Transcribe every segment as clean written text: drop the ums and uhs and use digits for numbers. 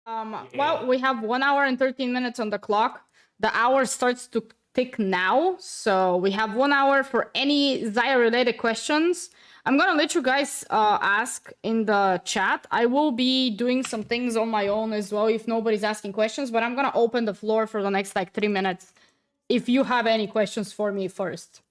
Well, we have 1 hour and 13 minutes on the clock. The hour starts to tick now, so we have 1 hour for any Xayah-related questions. I'm gonna let you guys ask in the chat. I will be doing some things on my own as well if nobody's asking questions, but I'm gonna open the floor for the next like 3 minutes if you have any questions for me first.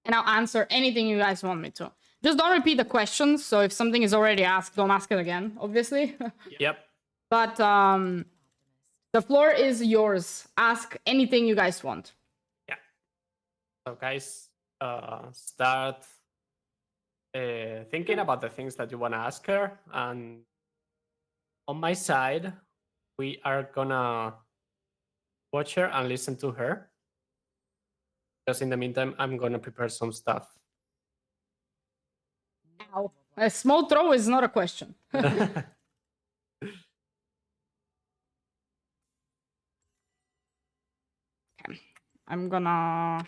And I'll answer anything you guys want me to. Just don't repeat the questions, so if something is already asked, don't ask it again, obviously. Yep. But the floor is yours. Ask anything you guys want. Yeah. So guys, start thinking about the things that you want to ask her. And on my side, we are gonna watch her and listen to her. Because in the meantime, I'm gonna prepare some stuff. Ow. A small throw is not a question. Okay. I'm gonna...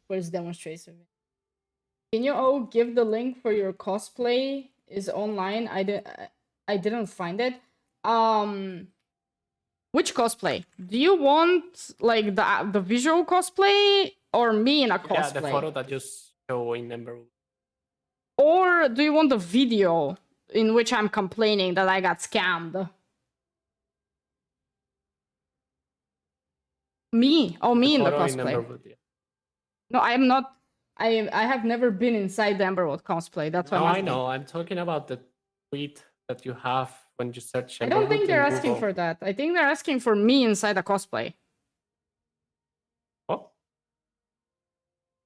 Where's demonstration? Can you all give the link for your cosplay is online? I didn't find it. Which cosplay? Do you want like the visual cosplay or me in a cosplay? Yeah, the photo that you show in number. Or do you want the video in which I'm complaining that I got scammed? Me? Oh, me in the cosplay. No, I am not. I have never been inside the Emberwood cosplay. That's why. No, I know. I'm talking about the tweet that you have when you search. I don't think they're asking for that. I think they're asking for me inside a cosplay. Oh.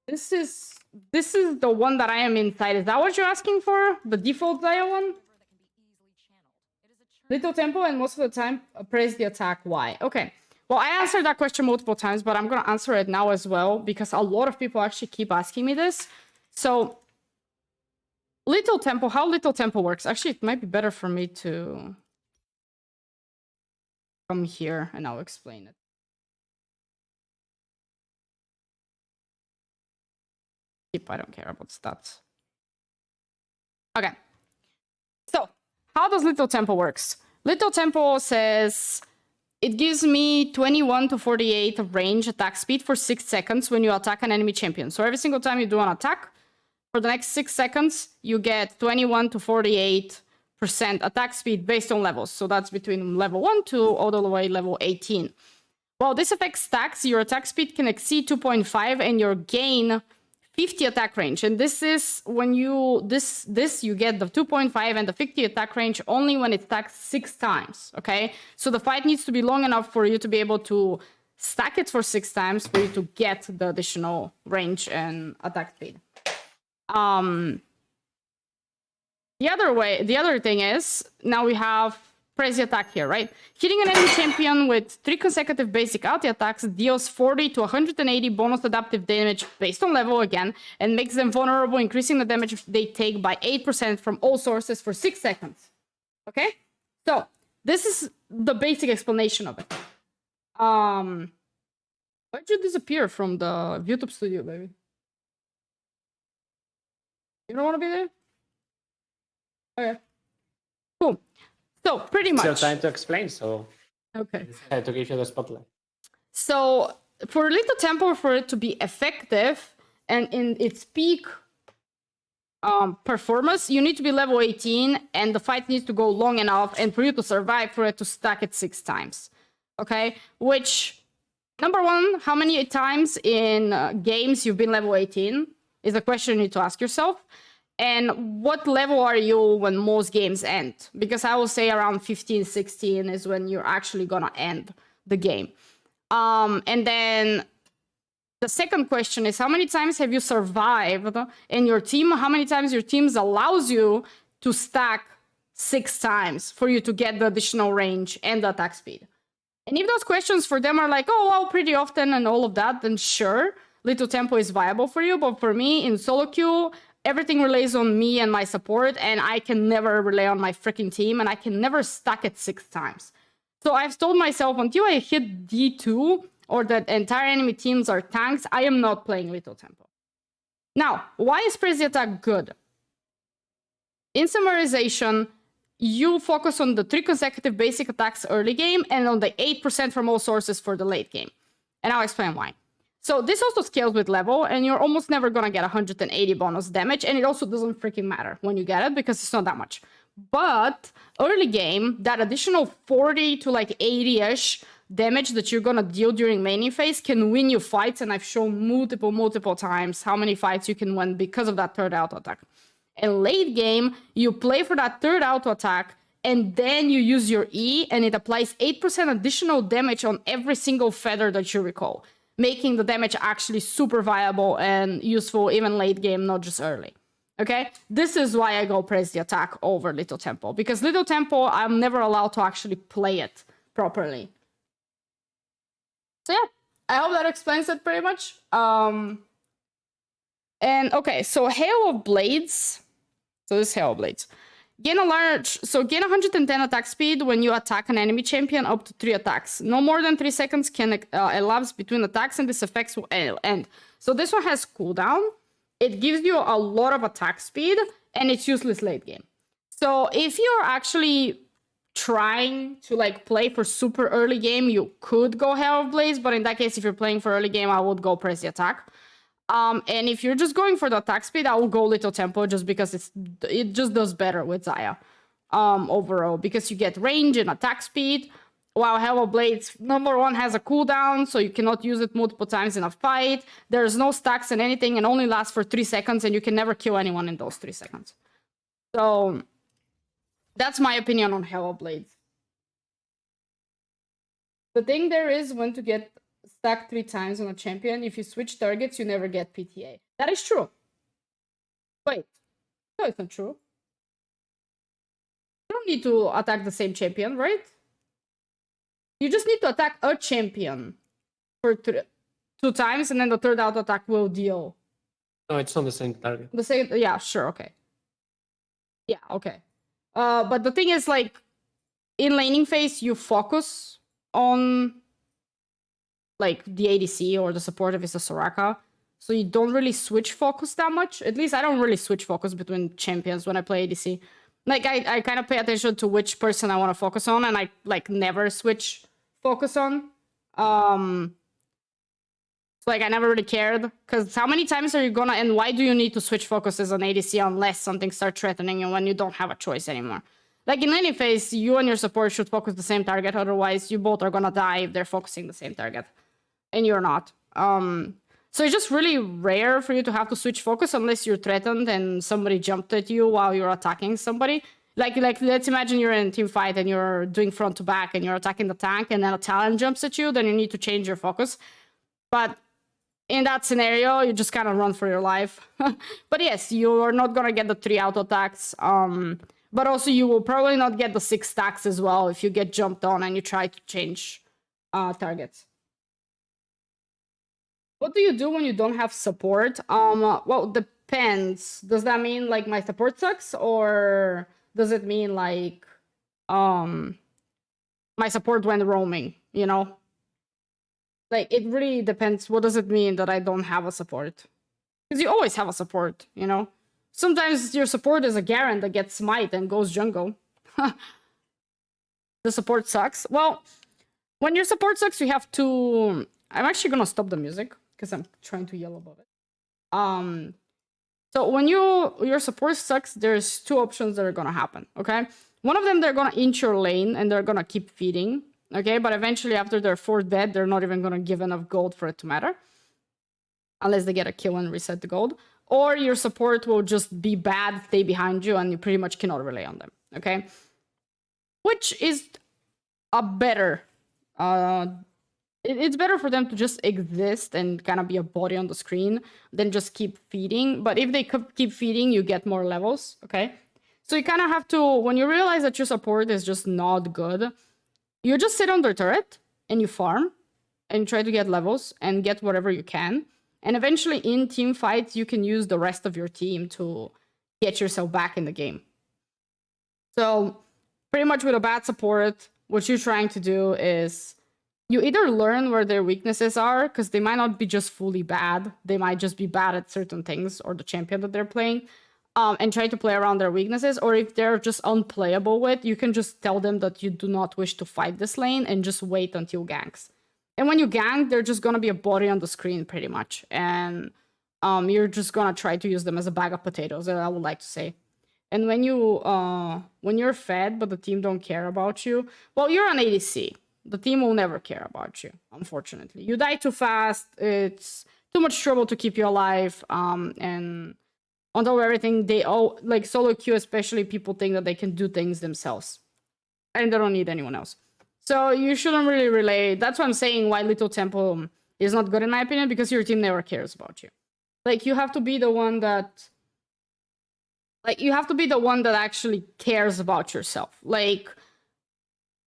This is the one that I am inside. Is that what you're asking for? The default Xayah one? Little tempo and most of the time praise the attack. Why? Okay. Well, I answered that question multiple times, but I'm going to answer it now as well because a lot of people actually keep asking me this. So, little tempo, how little tempo works. Actually, it might be better for me to come here and I'll explain it. I don't care about stats. Okay. So, how does little tempo works? Little tempo says it gives me 21 to 48 of range attack speed for 6 seconds when you attack an enemy champion. So every single time you do an attack, for the next 6 seconds, you get 21 to 48% attack speed based on levels. So that's between level 1 to all the way level 18. While this effect stacks, your attack speed can exceed 2.5 and your gain 50 attack range. And this is when you you get the 2.5 and the 50 attack range only when it stacks 6 times. Okay, so the fight needs to be long enough for you to be able to stack it for 6 times for you to get the additional range and attack speed. The other thing is now we have praise the attack here, right? Hitting an enemy champion with 3 consecutive basic ulti attacks deals 40 to 180 bonus adaptive damage based on level again, and makes them vulnerable, increasing the damage they take by 8% from all sources for 6 seconds. Okay? So, this is the basic explanation of it. Why'd you disappear from the YouTube studio, baby? You don't want to be there? Okay. Cool. So, pretty much. It's your time to explain, so... Okay. I had to give you the spotlight. So, for little tempo, for it to be effective and in its peak performance, you need to be level 18 and the fight needs to go long enough and for you to survive for it to stack it 6 times. Okay? Which, number one, how many times in games you've been level 18 is a question you need to ask yourself. And what level are you when most games end? Because I will say around 15, 16 is when you're actually going to end the game. And then the second question is, how many times have you survived in your team? How many times your team allows you to stack 6 times for you to get the additional range and the attack speed? And if those questions for them are like, oh, well, pretty often and all of that, then sure, little tempo is viable for you. But for me, in solo queue, everything relies on me and my support, and I can never rely on my freaking team, and I can never stack it 6 times. So I've told myself, until I hit D2, or that entire enemy teams are tanks, I am not playing little tempo. Now, why is Praise the Attack good? In summarization, you focus on the 3 consecutive basic attacks early game and on the 8% from all sources for the late game. And I'll explain why. So this also scales with level, and you're almost never gonna get 180 bonus damage, and it also doesn't freaking matter when you get it because it's not that much. But early game, that additional 40 to like 80-ish damage that you're gonna deal during maining phase can win you fights, and I've shown multiple times how many fights you can win because of that third auto attack. And late game, you play for that third auto attack, and then you use your E, and it applies 8% additional damage on every single feather that you recall, making the damage actually super viable and useful even late game, not just early. Okay? This is why I go Praise the Attack over Little Tempo, because Little Tempo, I'm never allowed to actually play it properly. So yeah, I hope that explains it pretty much. And okay, so Hail of Blades. So this is Hail of Blades. Gain 110 attack speed when you attack an enemy champion up to 3 attacks. No more than 3 seconds can elapse between attacks, and this effect will end. So this one has cooldown. It gives you a lot of attack speed, and it's useless late game. So if you're actually trying to like play for super early game, you could go Hail of Blades, but in that case, if you're playing for early game, I would go Praise the Attack. And if you're just going for the attack speed, I will go Little Tempo just because it just does better with Xayah overall, because you get range and attack speed, while Hail of Blades, number 1, has a cooldown, so you cannot use it multiple times in a fight. There's no stacks and anything, and only lasts for 3 seconds, and you can never kill anyone in those 3 seconds. So that's my opinion on Hail of Blades. The thing there is when to get stacked 3 times on a champion, if you switch targets, you never get PTA. That is true. Wait. No, it's not true. You don't need to attack the same champion, right? You just need to attack a champion for 2 times, and then the third auto attack will deal. No, it's on the same target. The same, yeah, sure, okay. Yeah, okay. But the thing is, like, in laning phase, you focus on like the ADC or the support if it's a Soraka. So you don't really switch focus that much. At least I don't really switch focus between champions when I play ADC. Like I kind of pay attention to which person I want to focus on, and I like never switch focus on. So like I never really cared, because how many times are you gonna, and why do you need to switch focuses on ADC unless something starts threatening you when you don't have a choice anymore? Like in laning phase, you and your support should focus the same target, otherwise you both are gonna die if they're focusing the same target. And you're not. So it's just really rare for you to have to switch focus unless you're threatened and somebody jumped at you while you're attacking somebody. Like let's imagine you're in a team fight and you're doing front to back and you're attacking the tank, and then a talent jumps at you, then you need to change your focus. But in that scenario, you just kind of run for your life. But yes, you're not gonna get the 3 auto attacks. But also you will probably not get the 6 stacks as well if you get jumped on and you try to change targets. What do you do when you don't have support? Well, depends. Does that mean like my support sucks, or does it mean like my support went roaming, you know? Like it really depends. What does it mean that I don't have a support? Because you always have a support, you know? Sometimes your support is a Garen that gets smite and goes jungle. The support sucks. Well, when your support sucks, you have to... I'm actually gonna stop the music because I'm trying to yell above it. So when your support sucks, there's 2 options that are gonna happen, okay? One of them, they're gonna inch your lane and they're gonna keep feeding, okay? But eventually, after they're 4 dead, they're not even gonna give enough gold for it to matter. Unless they get a kill and reset the gold. Or your support will just be bad, stay behind you, and you pretty much cannot rely on them, okay? Which is a better... it's better for them to just exist and kind of be a body on the screen than just keep feeding. But if they keep feeding, you get more levels, okay? So you kind of have to, when you realize that your support is just not good, you just sit on their turret and you farm and try to get levels and get whatever you can. And eventually in team fights, you can use the rest of your team to get yourself back in the game. So pretty much with a bad support, what you're trying to do is you either learn where their weaknesses are, because they might not be just fully bad. They might just be bad at certain things, or the champion that they're playing, and try to play around their weaknesses. Or if they're just unplayable with, you can just tell them that you do not wish to fight this lane and just wait until ganks. And when you gank, they're just gonna be a body on the screen pretty much. And you're just gonna try to use them as a bag of potatoes, I would like to say. And when you're fed but the team don't care about you, well, you're an ADC. The team will never care about you, unfortunately. You die too fast, it's too much trouble to keep you alive, and on top of everything, they all, like solo queue especially, people think that they can do things themselves. And they don't need anyone else. So you shouldn't really relay. That's what I'm saying, why Little Temple is not good in my opinion, because your team never cares about you. Like, you have to be the one that... Like, you have to be the one that actually cares about yourself. Like,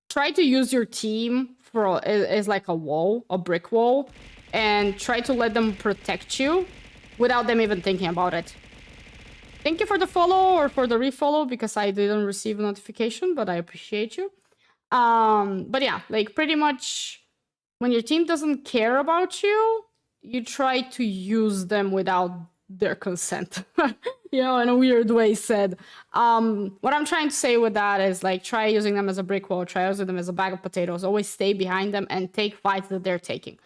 try to use your team as like a wall, a brick wall, and try to let them protect you without them even thinking about it. Thank you for the follow or for the refollow, because I didn't receive a notification, but I appreciate you. But yeah, like pretty much when your team doesn't care about you, you try to use them without their consent. You know, in a weird way said. What I'm trying to say with that is, like, try using them as a brick wall, try using them as a bag of potatoes, always stay behind them and take fights that they're taking.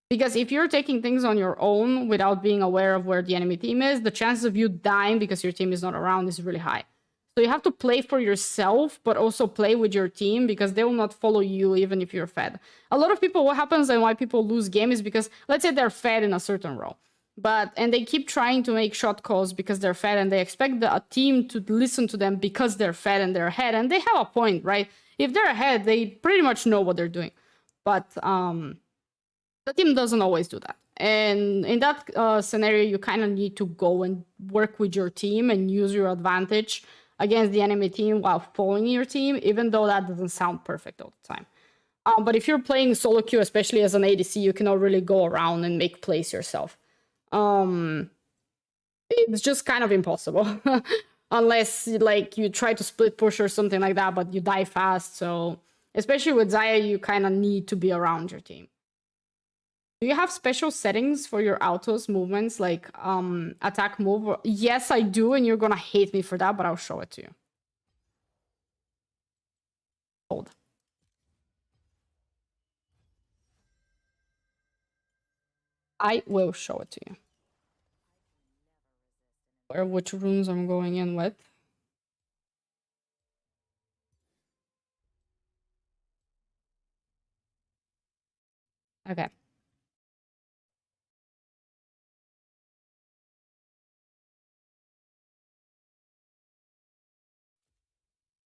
Because if you're taking things on your own without being aware of where the enemy team is, the chances of you dying because your team is not around is really high. So you have to play for yourself, but also play with your team, because they will not follow you even if you're fed. A lot of people, what happens and why people lose game is because, let's say they're fed in a certain role, and they keep trying to make shot calls because they're fed, and they expect a team to listen to them because they're fed and they're ahead, and they have a point, right? If they're ahead, they pretty much know what they're doing. But the team doesn't always do that. And in that scenario, you kind of need to go and work with your team and use your advantage against the enemy team while following your team, even though that doesn't sound perfect all the time. But if you're playing solo queue, especially as an ADC, you cannot really go around and make plays yourself. It's just kind of impossible. Unless, like, you try to split push or something like that, but you die fast. So, especially with Xayah, you kind of need to be around your team. Do you have special settings for your autos movements, like attack move? Yes, I do, and you're gonna hate me for that, but I'll show it to you. Hold. I will show it to you. Or which runes I'm going in with. Okay.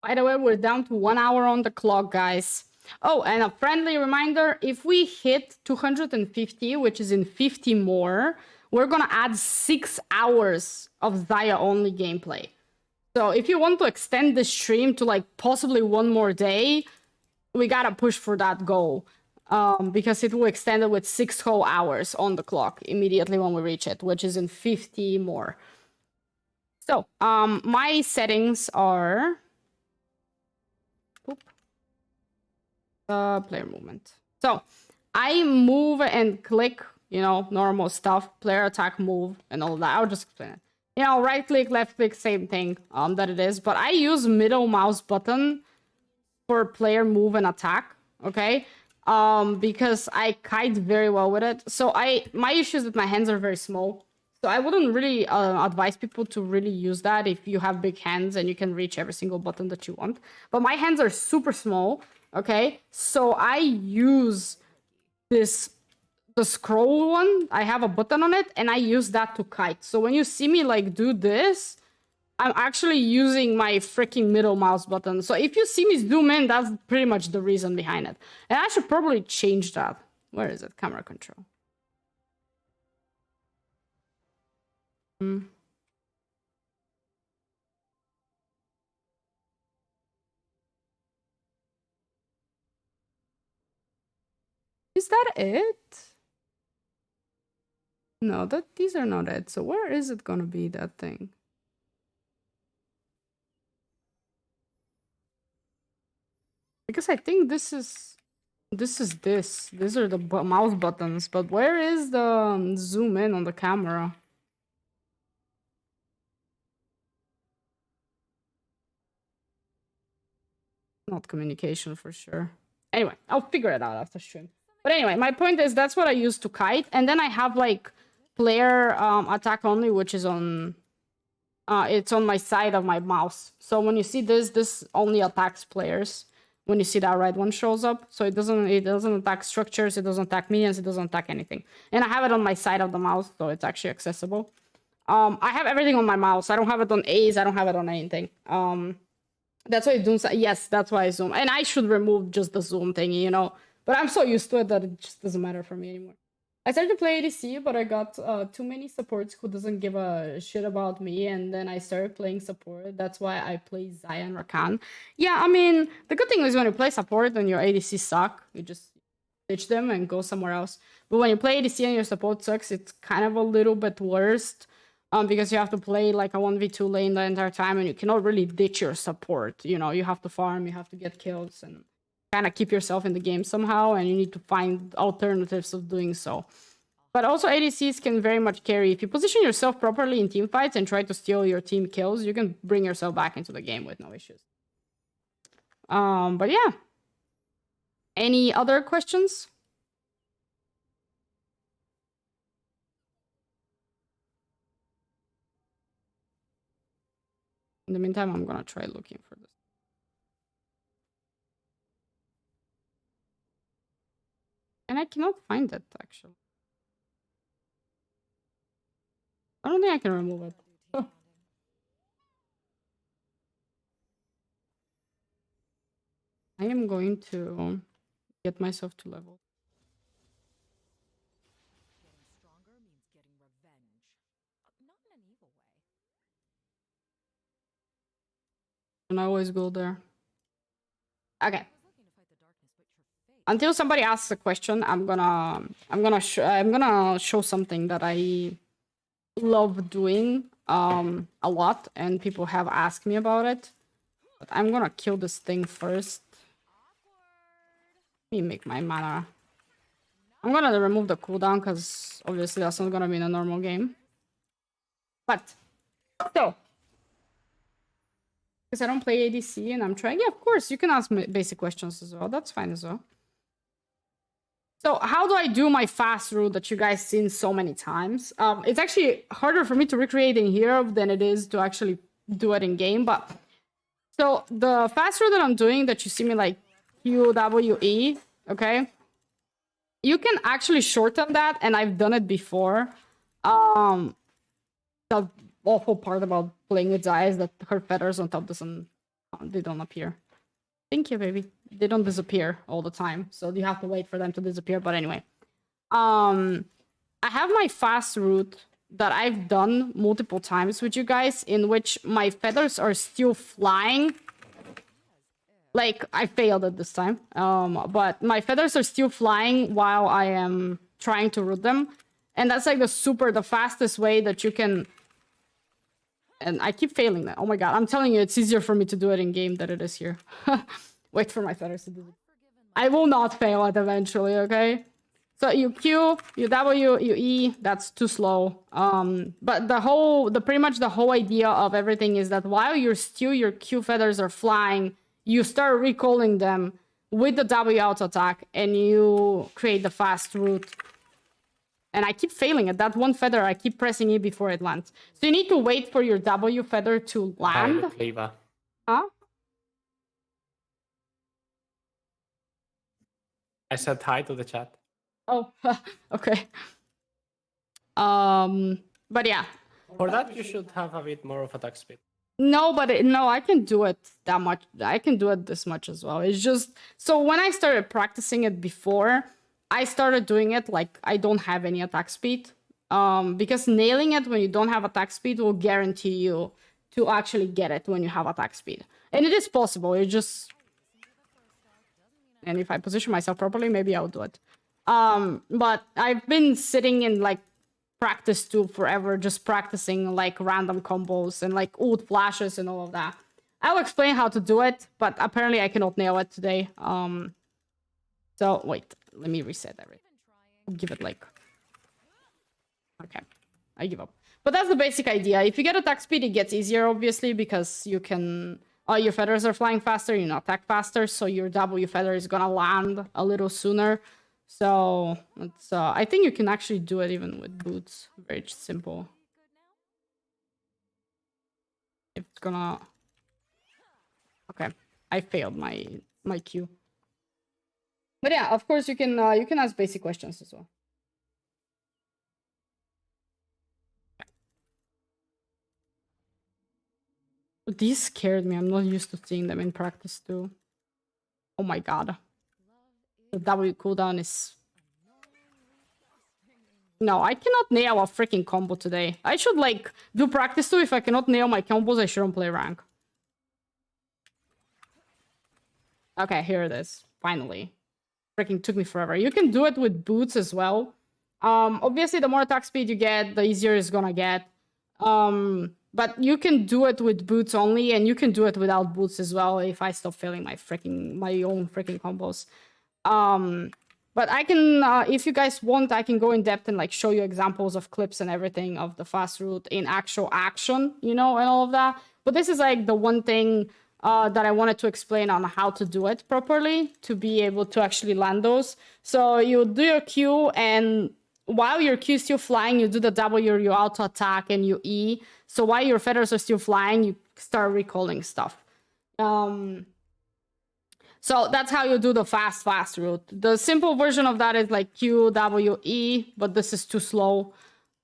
By the way, we're down to 1 hour on the clock, guys. Oh, and a friendly reminder, if we hit 250, which is in 50 more, we're gonna add 6 hours of Xayah only gameplay. So if you want to extend the stream to, like, possibly 1 more day, we gotta push for that goal. Because it will extend it with 6 whole hours on the clock immediately when we reach it, which is in 50 more. So, my settings are... player movement. So I move and click, you know, normal stuff, player attack, move, and all that. I'll just explain it. You know, right click, left click, same thing that it is. But I use middle mouse button for player move and attack, okay? Because I kite very well with it. So my issue is that my hands are very small. So I wouldn't really advise people to really use that if you have big hands and you can reach every single button that you want. But my hands are super small, okay? So I use the scroll one. I have a button on it, and I use that to kite. So when you see me, like, do this, I'm actually using my freaking middle mouse button. So if you see me zoom in, that's pretty much the reason behind it. And I should probably change that. Where is it? Camera control. Is that it? No, these are not it. So where is it gonna be, that thing? Because I think this is... These are the mouse buttons, but where is the zoom in on the camera? Not communication for sure. Anyway, I'll figure it out after stream. But anyway, my point is that's what I use to kite, and then I have like player attack only, which is on it's on my side of my mouse. So when you see this only attacks players. When you see that red one shows up, so it doesn't attack structures, it doesn't attack minions, it doesn't attack anything. And I have it on my side of the mouse, so it's actually accessible. I have everything on my mouse. I don't have it on A's. I don't have it on anything. That's why it zooms. Yes, that's why I zoom. And I should remove just the zoom thingy, you know. But I'm so used to it that it just doesn't matter for me anymore. I started to play ADC, but I got too many supports who doesn't give a shit about me, and then I started playing support. That's why I play Xayah and Rakan. Yeah, I mean, the good thing is when you play support and your ADC suck, you just ditch them and go somewhere else. But when you play ADC and your support sucks, it's kind of a little bit worse. Because you have to play like a 1v2 lane the entire time, and you cannot really ditch your support. You know, you have to farm, you have to get kills, and kind of keep yourself in the game somehow, and you need to find alternatives of doing so. But also ADCs can very much carry. If you position yourself properly in team fights and try to steal your team kills, you can bring yourself back into the game with no issues. But yeah. Any other questions? In the meantime, I'm gonna try looking for this. And I cannot find it, actually. I don't think I can remove it. Oh. I am going to get myself to level. Getting stronger means getting revenge. Not in an evil way. And I always go there. Okay. Until somebody asks a question, I'm gonna show something that I love doing a lot, and people have asked me about it. But I'm gonna kill this thing first. Let me make my mana. I'm gonna remove the cooldown because obviously that's not gonna be in a normal game. But so, because I don't play ADC and I'm trying. Yeah, of course you can ask me basic questions as well. That's fine as well. So how do I do my fast route that you guys seen so many times? It's actually harder for me to recreate in here than it is to actually do it in game. But so the fast route that I'm doing that you see me like QWE, okay? You can actually shorten that, and I've done it before. The awful part about playing with Xayah is that her feathers on top they don't appear. Thank you, baby. They don't disappear all the time, so you have to wait for them to disappear. But anyway, I have my fast route that I've done multiple times with you guys, in which my feathers are still flying. Like, I failed it this time, but my feathers are still flying while I am trying to root them, and that's like the fastest way that you can. And I keep failing that. Oh my god, I'm telling you, it's easier for me to do it in game than it is here. Wait for my feathers to do it. I will not fail it eventually, okay? So you Q, you W, you E, that's too slow. But pretty much the whole idea of everything is that while your Q feathers are flying, you start recalling them with the W auto attack, and you create the fast route. And I keep failing it. That one feather, I keep pressing it before it lands. So you need to wait for your W feather to land. Huh? I said hi to the chat. Oh, okay. But yeah. For that, you should have a bit more of attack speed. No, but no, I can do it that much. I can do it this much as well. It's just, so when I started practicing it before, I started doing it like I don't have any attack speed. Because nailing it when you don't have attack speed will guarantee you to actually get it when you have attack speed. And it is possible. It just... And if I position myself properly, maybe I'll do it. But I've been sitting in like practice too forever, just practicing like random combos and like ult flashes and all of that. I'll explain how to do it, but apparently I cannot nail it today. So wait, let me reset everything. Give it like... Okay, I give up. But that's the basic idea. If you get attack speed, it gets easier, obviously, because you can... your feathers are flying faster, you know, attack faster, so your W feather is gonna land a little sooner. So it's, I think you can actually do it even with boots. Very simple. If it's gonna... Okay, I failed my Q. But yeah, of course you can ask basic questions as well. These scared me. I'm not used to seeing them in practice too. Oh my god. The W cooldown is... No, I cannot nail a freaking combo today. I should like do practice too. If I cannot nail my combos, I shouldn't play rank. Okay, here it is. Finally. Freaking took me forever. You can do it with boots as well. Obviously, the more attack speed you get, the easier it's gonna get. But you can do it with boots only, and you can do it without boots as well if I stop failing my own freaking combos. But I can, if you guys want, I can go in depth and like show you examples of clips and everything of the fast route in actual action, you know, and all of that. But this is like the one thing that I wanted to explain on how to do it properly to be able to actually land those. So you do your Q, and while your Q is still flying, you do the W, you auto attack, and you E. So while your feathers are still flying, you start recalling stuff. So that's how you do the fast route. The simple version of that is like Q, W, E, but this is too slow.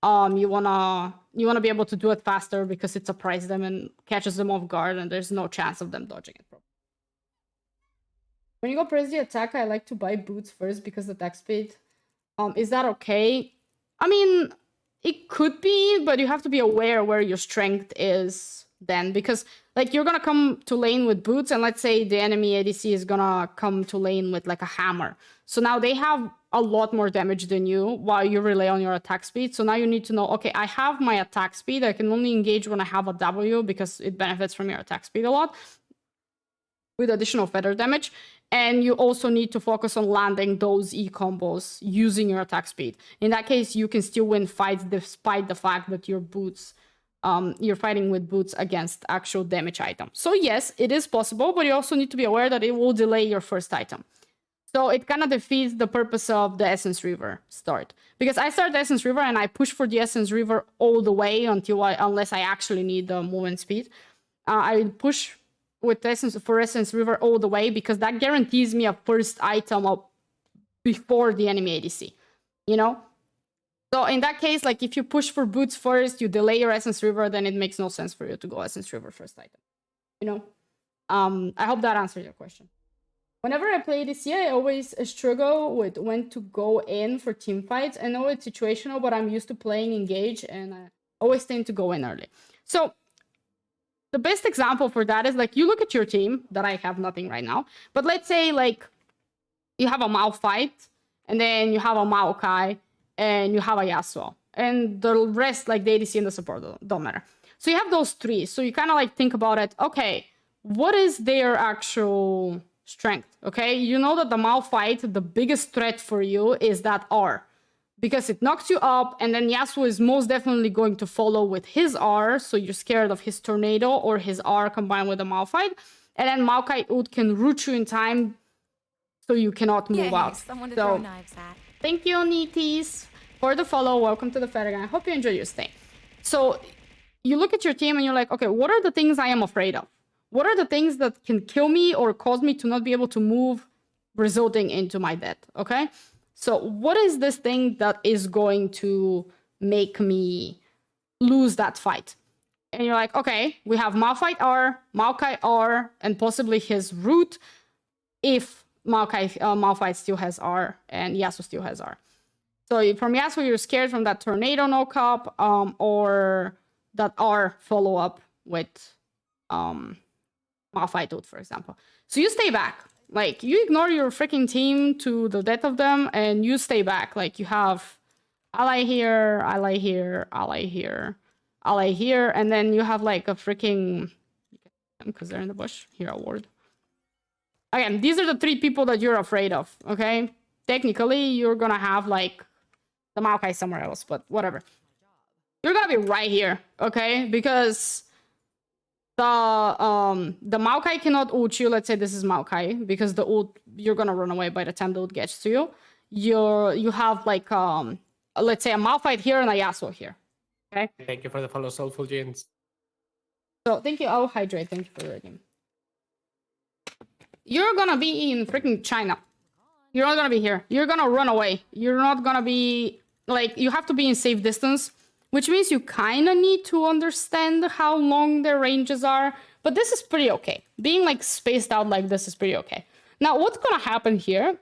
You wanna be able to do it faster because it surprises them and catches them off guard, and there's no chance of them dodging it. When you go press the attack, I like to buy boots first because the attack speed. Is that okay? I mean, it could be, but you have to be aware where your strength is then, because like you're gonna come to lane with boots, and let's say the enemy ADC is gonna come to lane with like a hammer. So now they have a lot more damage than you while you rely on your attack speed. So now you need to know, okay, I have my attack speed. I can only engage when I have a W because it benefits from your attack speed a lot with additional feather damage. And you also need to focus on landing those E combos using your attack speed. In that case, you can still win fights despite the fact that your boots, you're fighting with boots against actual damage items. So yes, it is possible, but you also need to be aware that it will delay your first item. So it kind of defeats the purpose of the Essence River start. Because I start the Essence River and I push for the Essence River all the way unless I actually need the movement speed. I push with Essence River all the way because that guarantees me a first item up before the enemy ADC, you know? So in that case, like if you push for boots first, you delay your Essence River, then it makes no sense for you to go Essence River first item, you know? I hope that answers your question. Whenever I play this year, I always struggle with when to go in for team fights. I know it's situational, but I'm used to playing engage, and I always tend to go in early. So the best example for that is like you look at your team that I have nothing right now, but let's say like you have a Malphite, and then you have a Maokai, and you have a Yasuo, and the rest like the ADC and the support don't matter. So you have those three. So you kind of like think about it. Okay, what is their actual strength? Okay, you know that the Malphite, the biggest threat for you is that R, because it knocks you up, and then Yasuo is most definitely going to follow with his R, so you're scared of his tornado or his R combined with the Malphite, and then Maokai ult can root you in time, so you cannot move out. Someone to so throw knives at. thank you, Nitis, for the follow. Welcome to the Federgan. I hope you enjoy your stay. So you look at your team and you're like, okay, what are the things I am afraid of? What are the things that can kill me or cause me to not be able to move, resulting into my death, okay? So what is this thing that is going to make me lose that fight? And you're like, okay, we have Malphite R, Maokai R, and possibly his root if Malphite still has R and Yasuo still has R. So from Yasuo, you're scared from that tornado knock-up or that R follow-up with Malphite ult, for example. So you stay back. Like, you ignore your freaking team to the death of them, and you stay back. Like, you have ally here, ally here, ally here, ally here, and then you have, like, a freaking... Because they're in the bush. Hero ward. again, these are the 3 people that you're afraid of, okay? Technically, you're gonna have, like, the Maokai somewhere else, but whatever. You're gonna be right here, okay? Because the Maokai cannot ult you. Let's say this is Maokai, because the ult, you're gonna run away by the time the ult gets to you. You have, like, let's say a Malphite here and a Yasuo here, okay? Thank you for the follow, Soulful Jeans. So, thank you. Oh, Hydrate, thank you for your game. You're gonna be in freaking China. You're not gonna be here. You're gonna run away. You're not gonna be, like, you have to be in safe distance, which means you kind of need to understand how long their ranges are. But this is pretty okay. Being, like, spaced out like this is pretty okay. Now, what's gonna happen here,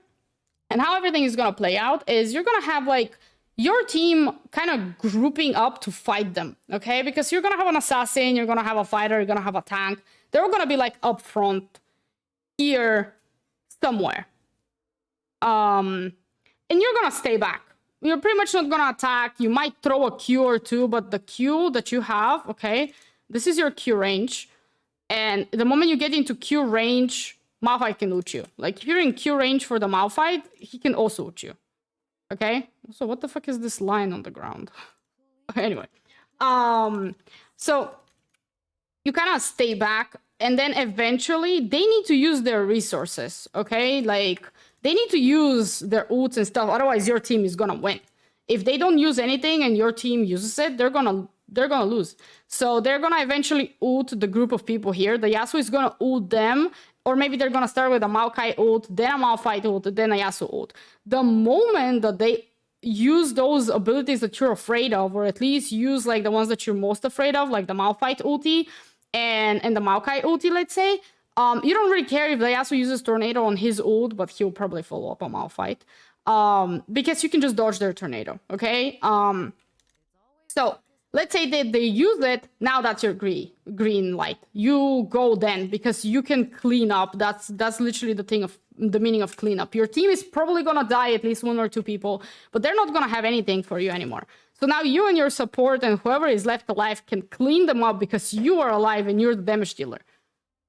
and how everything is gonna play out, is you're gonna have, like, your team kind of grouping up to fight them, okay? Because you're gonna have an assassin, you're gonna have a fighter, you're gonna have a tank. They're all gonna be, like, up front here somewhere. And you're gonna stay back. You're pretty much not gonna attack. You might throw a Q or two, but the Q that you have, okay, this is your Q range. And the moment you get into Q range, Malphite can ult you. Like, if you're in Q range for the Malphite, he can also ult you. Okay? So what the fuck is this line on the ground? Anyway. So you kind of stay back, and then eventually they need to use their resources, okay? Like, they need to use their ults and stuff, otherwise your team is gonna win. If they don't use anything and your team uses it, they're gonna lose. So they're gonna eventually ult the group of people here. The Yasuo is gonna ult them, or maybe they're gonna start with a Maokai ult, then a Malphite ult, then a Yasuo ult. The moment that they use those abilities that you're afraid of, or at least use, like, the ones that you're most afraid of, like the Malphite ulti and the Maokai ulti, let's say, you don't really care if the Yasuo uses Tornado on his ult, but he'll probably follow up a Malphite. Because you can just dodge their Tornado, okay? So let's say that they use it, now that's your green light. You go then, because you can clean up. That's literally the meaning of clean up. Your team is probably gonna die, at least 1 or 2 people, but they're not gonna have anything for you anymore. So now you and your support and whoever is left alive can clean them up because you are alive and you're the damage dealer.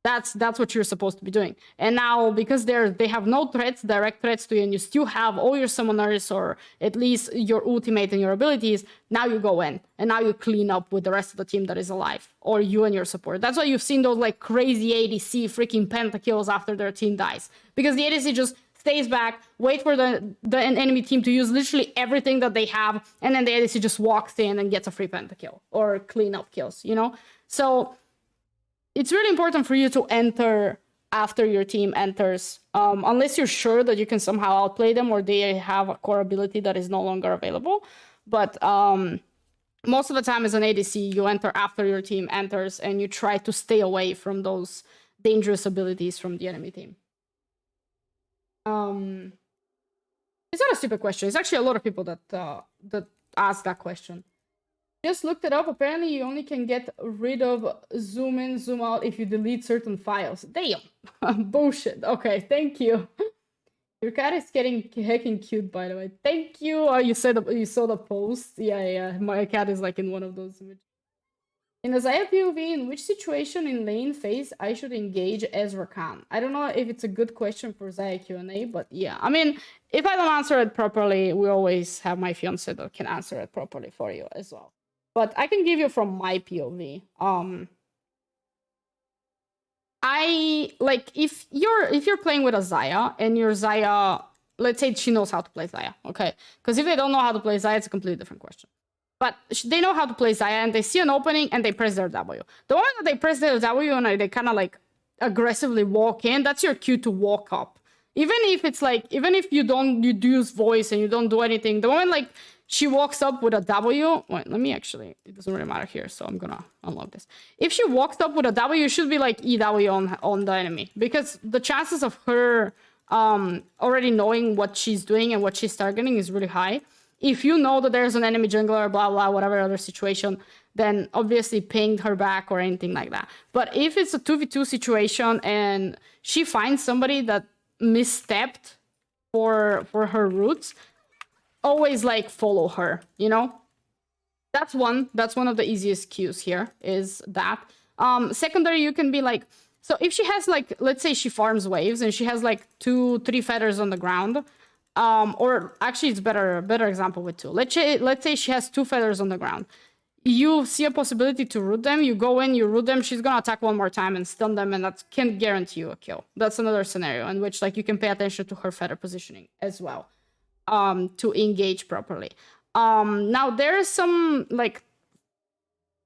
That's what you're supposed to be doing. And now, because they have no threats, direct threats to you, and you still have all your summoners, or at least your ultimate and your abilities, now you go in, and now you clean up with the rest of the team that is alive, or you and your support. That's why you've seen those, like, crazy ADC freaking pentakills after their team dies. Because the ADC just stays back, wait for the enemy team to use literally everything that they have, and then the ADC just walks in and gets a free pentakill, or clean up kills, you know? So it's really important for you to enter after your team enters, unless you're sure that you can somehow outplay them or they have a core ability that is no longer available. But most of the time as an ADC, you enter after your team enters, and you try to stay away from those dangerous abilities from the enemy team. It's not a stupid question. It's actually a lot of people that ask that question. Just looked it up. Apparently, you only can get rid of zoom in, zoom out if you delete certain files. Damn. Bullshit. Okay, thank you. Your cat is getting heckin' cute, by the way. Thank you. You said you saw the post. Yeah. My cat is, like, in one of those images. In a Xayah POV, in which situation in lane phase I should engage Ezra Khan? I don't know if it's a good question for Xayah Q&A, but yeah. I mean, if I don't answer it properly, we always have my fiance that can answer it properly for you as well. But I can give you from my POV. I like if you're playing with a Xayah and your Xayah, let's say she knows how to play Xayah, okay? Because if they don't know how to play Xayah, it's a completely different question. But they know how to play Xayah and they see an opening and they press their W. The moment that they press their W and they kind of like aggressively walk in, that's your cue to walk up. Even if it's like, even if you use voice and you don't do anything, the moment like she walks up with a W, wait, let me actually, it doesn't really matter here, so I'm gonna unlock this. If she walks up with a W, you should be like EW on the enemy, because the chances of her already knowing what she's doing and what she's targeting is really high. If you know that there's an enemy jungler, blah, blah, whatever other situation, then obviously ping her back or anything like that. But if it's a 2v2 situation and she finds somebody that misstepped for her roots, always like follow her, you know? That's one of the easiest cues here is that. Secondary, you can be like, So if she has like, let's say she farms waves and she has like 2-3 feathers on the ground, or actually it's better example with 2. Let's say she has 2 feathers on the ground. You see a possibility to root them, you go in, you root them, she's gonna attack one more time and stun them, and that can guarantee you a kill. That's another scenario in which like you can pay attention to her feather positioning as well, to engage properly. Now there are some like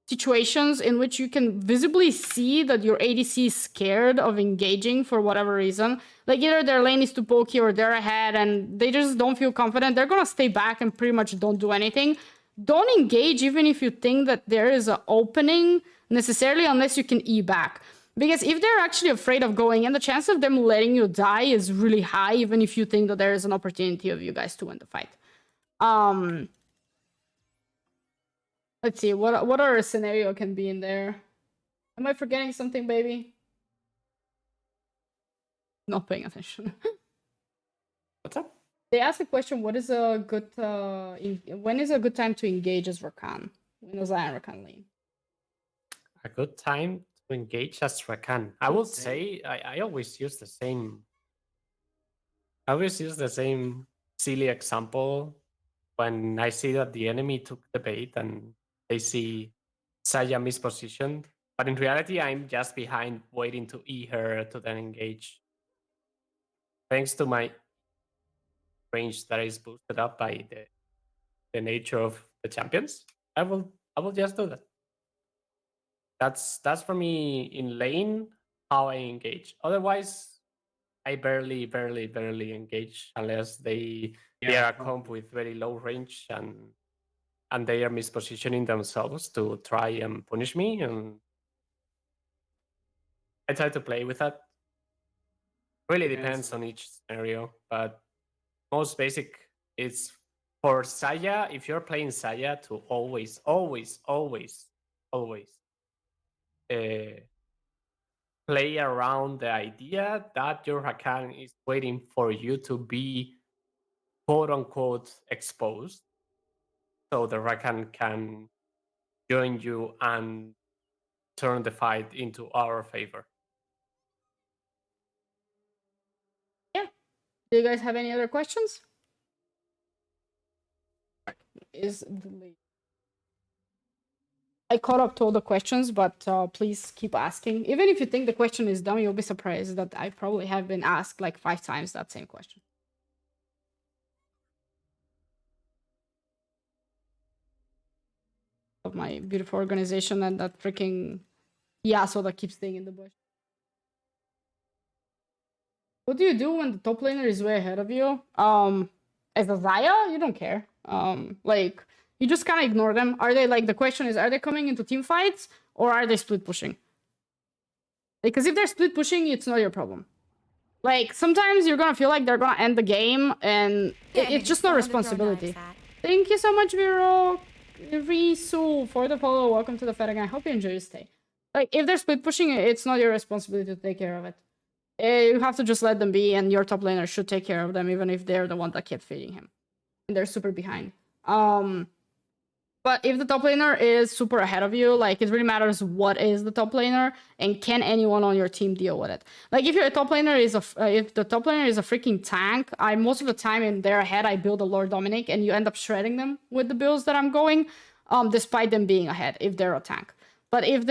situations in which you can visibly see that your ADC is scared of engaging for whatever reason. Like either their lane is too pokey or they're ahead and they just don't feel confident. They're gonna stay back and pretty much don't do anything. Don't engage even if you think that there is an opening necessarily, unless you can E back. Because if they're actually afraid of going in, the chance of them letting you die is really high, even if you think that there is an opportunity of you guys to win the fight. Let's see, what other scenario can be in there? Am I forgetting something, baby? Not paying attention. What's up? They asked a question, what is a good when is a good time to engage as Rakan? When was Xayah and Rakan lane? A good time to engage as Rakan. I would say I always use the same. I always use the same silly example when I see that the enemy took the bait and they see Xayah mispositioned. But in reality, I'm just behind waiting to E her to then engage. Thanks to my range that is boosted up by the nature of the champions, I will just do that. That's for me in lane how I engage. Otherwise, I barely engage unless they are a comp with very low range and they are mispositioning themselves to try and punish me, and I try to play with that. Really depends on each scenario, but most basic is for Xayah. If you're playing Xayah, to always play around the idea that your Rakan is waiting for you to be quote unquote exposed, so the Rakan can join you and turn the fight into our favor. Yeah. Do you guys have any other questions? Is delayed. I caught up to all the questions, but please keep asking. Even if you think the question is dumb, you'll be surprised that I probably have been asked like 5 times that same question. Of my beautiful organization and that freaking Yasuo that keeps staying in the bush. What do you do when the top laner is way ahead of you? As a Xayah, you don't care. Like, you just kind of ignore them. Are they, like, the question is, are they coming into team fights or are they split pushing? Because if they're split pushing, it's not your problem. Like, sometimes you're gonna feel like they're gonna end the game and it's just no responsibility. Thank you so much, Vero. Risu, for the follow. Welcome to the fight again. I hope you enjoy your stay. Like, if they're split pushing, it's not your responsibility to take care of it. You have to just let them be, and your top laner should take care of them, even if they're the one that kept feeding him. And they're super behind. But if the top laner is super ahead of you, like, it really matters what is the top laner, and can anyone on your team deal with it. Like, if your top laner is if the top laner is a freaking tank, most of the time in their head, I build a Lord Dominic, and you end up shredding them with the builds that I'm going, despite them being ahead, if they're a tank. But if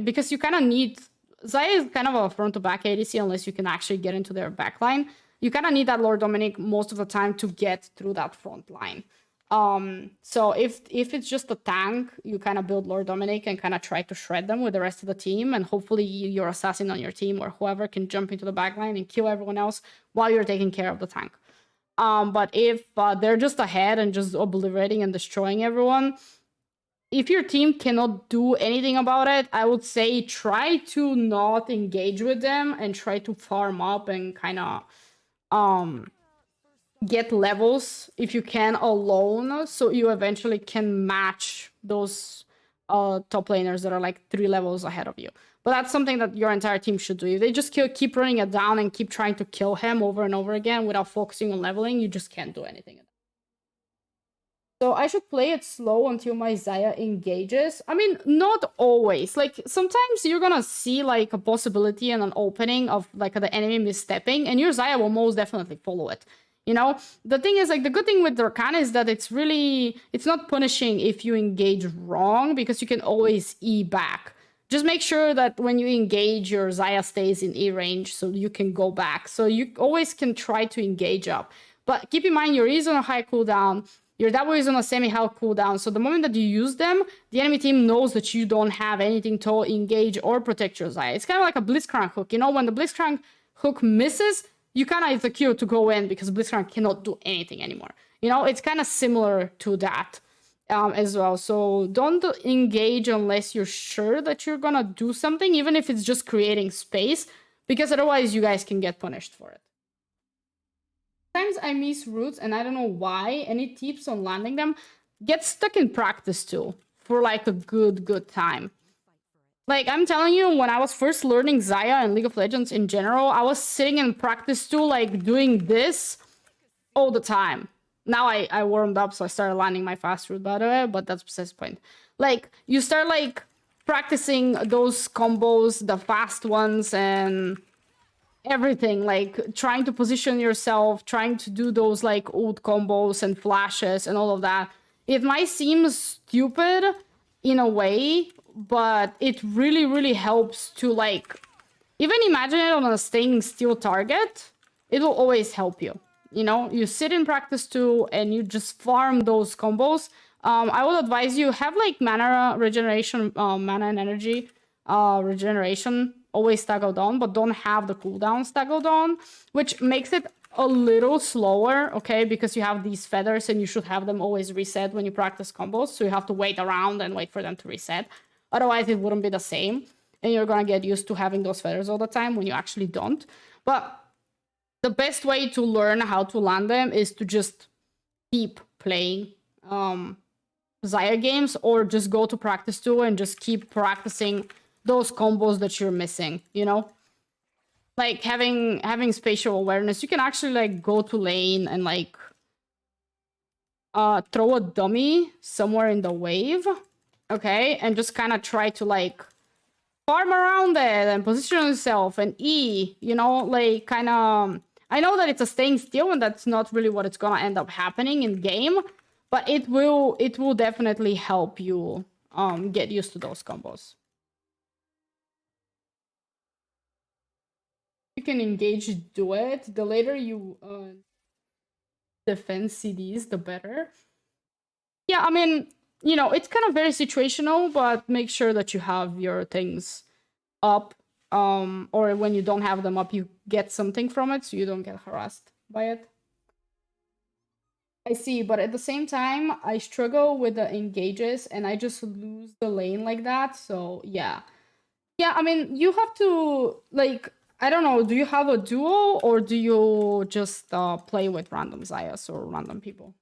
because you kind of need, Xayah is kind of a front to back ADC unless you can actually get into their backline. You kind of need that Lord Dominic most of the time to get through that front line. So if it's just a tank, you kind of build Lord Dominic and kind of try to shred them with the rest of the team, and hopefully your assassin on your team or whoever can jump into the backline and kill everyone else while you're taking care of the tank. But if they're just ahead and just obliterating and destroying everyone, if your team cannot do anything about it, I would say try to not engage with them and try to farm up and kind of get levels if you can alone, so you eventually can match those top laners that are like 3 levels ahead of you. But that's something that your entire team should do. If they just keep running it down and keep trying to kill him over and over again without focusing on leveling, you just can't do anything. So I should play it slow until my Xayah engages. I mean, not always. Like, sometimes you're gonna see, like, a possibility and an opening of, like, the enemy misstepping, and your Xayah will most definitely follow it. You know? The thing is, like, the good thing with Dorkana is that it's really... It's not punishing if you engage wrong, because you can always E back. Just make sure that when you engage, your Xayah stays in E range, so you can go back. So you always can try to engage up. But keep in mind, your E is on a high cooldown, your W is on a semi-high cooldown, so the moment that you use them, the enemy team knows that you don't have anything to engage or protect your Xayah. It's kind of like a Blitzcrank hook. You know, when the Blitzcrank hook misses, you kind of have the cue to go in because Blitzcrank cannot do anything anymore. You know, it's kind of similar to that as well. So don't engage unless you're sure that you're gonna do something, even if it's just creating space, because otherwise you guys can get punished for it. Sometimes I miss roots and I don't know why. Any tips on landing them? Get stuck in practice too for like a good time. Like, I'm telling you, when I was first learning Xayah and League of Legends in general, I was sitting in practice too, like doing this all the time. Now I warmed up, so I started landing my fast route, by the way, but that's besides the point. Like, you start like practicing those combos, the fast ones, and everything, like trying to position yourself, trying to do those like ult combos and flashes and all of that. It might seem stupid in a way, but it really helps to like even imagine it on a staying still target. It will always help you. You know, you sit in practice too and you just farm those combos. I would advise you have like mana regeneration, mana and energy regeneration always staggered on, but don't have the cooldown staggered on, which makes it a little slower, okay? Because you have these feathers and you should have them always reset when you practice combos, so you have to wait around and wait for them to reset. Otherwise, it wouldn't be the same, and you're gonna get used to having those feathers all the time when you actually don't. But the best way to learn how to land them is to just keep playing Xayah games, or just go to practice too and just keep practicing those combos that you're missing, you know? Like having spatial awareness. You can actually like go to lane and like throw a dummy somewhere in the wave, okay? And just kind of try to like farm around it and position yourself and E, you know, like kind of... I know that it's a staying still and that's not really what it's gonna end up happening in game, but it will definitely help you get used to those combos. You can engage, do it. The later you defend CDs, the better. Yeah, I mean, you know, it's kind of very situational, but make sure that you have your things up, or when you don't have them up, you get something from it so you don't get harassed by it. I see, but at the same time, I struggle with the engages and I just lose the lane like that, so yeah. Yeah, I mean, you have to, like, I don't know, do you have a duo or do you just play with random Xayahs or random people?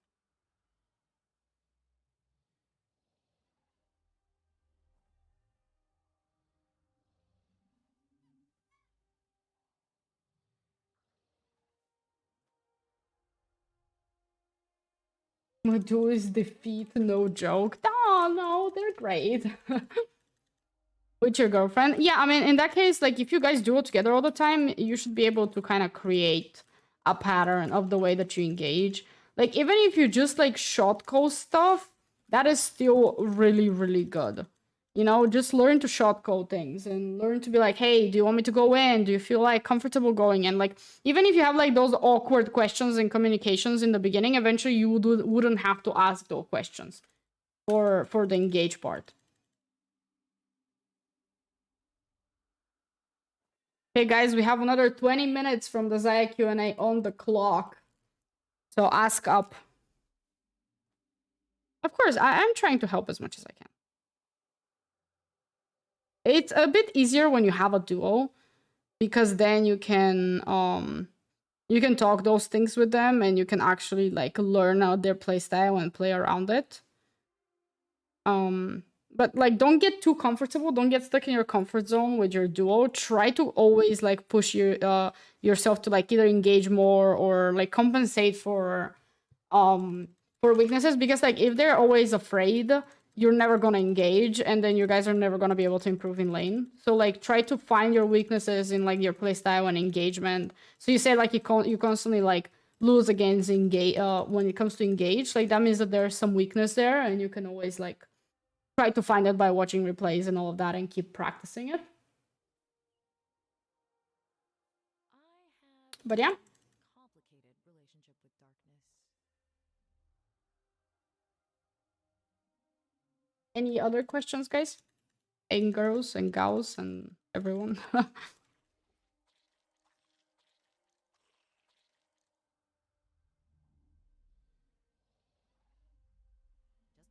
My duo is defeat, no joke. Oh, no, they're great. With your girlfriend? Yeah, I mean, in that case, like, if you guys duo together all the time, you should be able to kind of create a pattern of the way that you engage. Like, even if you just, like, shotcall stuff, that is still really good. You know, just learn to shotcall things and learn to be like, hey, do you want me to go in? Do you feel, like, comfortable going in? Like, even if you have, like, those awkward questions and communications in the beginning, eventually you wouldn't have to ask those questions for the engage part. Okay, guys, we have another 20 minutes from the Xayah Q&A on the clock. So ask up. Of course, I'm trying to help as much as I can. It's a bit easier when you have a duo, because then you can talk those things with them and you can actually like learn out their playstyle and play around it. But like, don't get too comfortable. Don't get stuck in your comfort zone with your duo. Try to always like push yourself to like either engage more or like compensate for for weaknesses, because like if they're always afraid, you're never gonna engage, and then you guys are never gonna be able to improve in lane. So like try to find your weaknesses in like your playstyle and engagement. So you say like you constantly like lose against engage when it comes to engage, like that means that there's some weakness there, and you can always like try to find it by watching replays and all of that and keep practicing it. But yeah. Complicated relationship with darkness. Any other questions, guys? And girls and gals and everyone. Just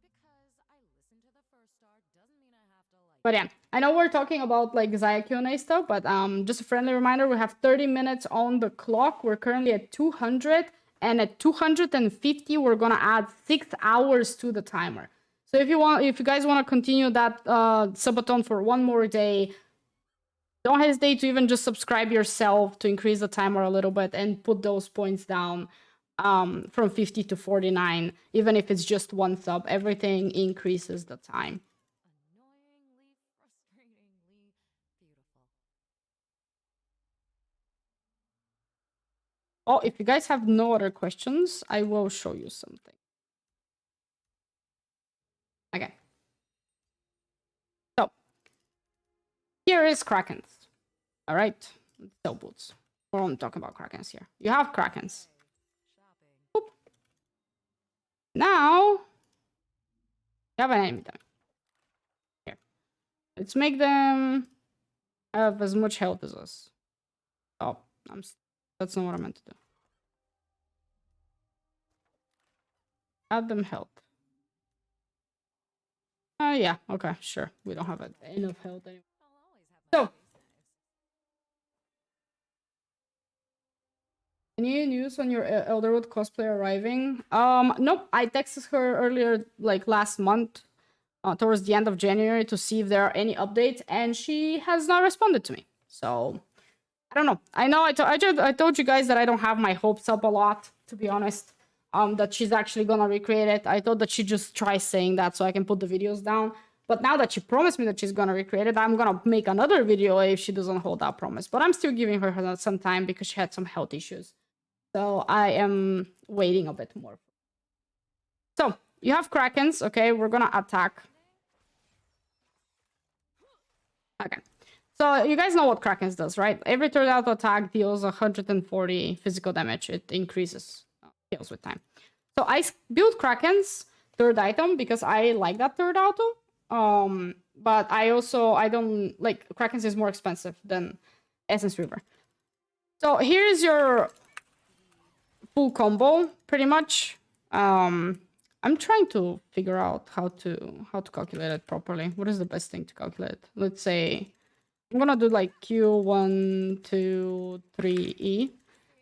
because I listened to the first start doesn't mean I have to like. But yeah, I know we're talking about like Xayah Q&A stuff, but just a friendly reminder, we have 30 minutes on the clock. We're currently at 200, and at 250, we're gonna add 6 hours to the timer. So if you guys want to continue that subathon for one more day, don't hesitate to even just subscribe yourself to increase the timer a little bit and put those points down from 50 to 49. Even if it's just one sub, everything increases the time. Annoyingly, frustratingly beautiful. Oh, if you guys have no other questions, I will show you something. Okay. So, here is Krakens. All right. Cell boots. We're only talking about Krakens here. You have Krakens. Shopping. Boop. Now, you have an enemy time. Here. Let's make them have as much health as us. Oh, that's not what I meant to do. Add them health. Yeah, okay, sure. We don't have enough health anymore. I'll always have my So, face knives. any news on your Elderwood cosplay arriving? Nope. I texted her earlier, like last month, towards the end of January, to see if there are any updates, and she has not responded to me. So, I don't know. I know I told you guys that I don't have my hopes up a lot, to be honest. That she's actually gonna recreate it. I thought that she'd just try saying that so I can put the videos down. But now that she promised me that she's gonna recreate it, I'm gonna make another video if she doesn't hold that promise. But I'm still giving her some time because she had some health issues. So I am waiting a bit more. So you have Krakens, okay? We're gonna attack. Okay. So you guys know what Krakens does, right? Every third auto attack deals 140 physical damage. It increases heals with time. So I built Kraken's third item because I like that third auto. But I don't like Kraken's is more expensive than Essence River. So here's your full combo, pretty much. I'm trying to figure out how to calculate it properly. What is the best thing to calculate? Let's say I'm gonna do like Q1, 2, 3, E.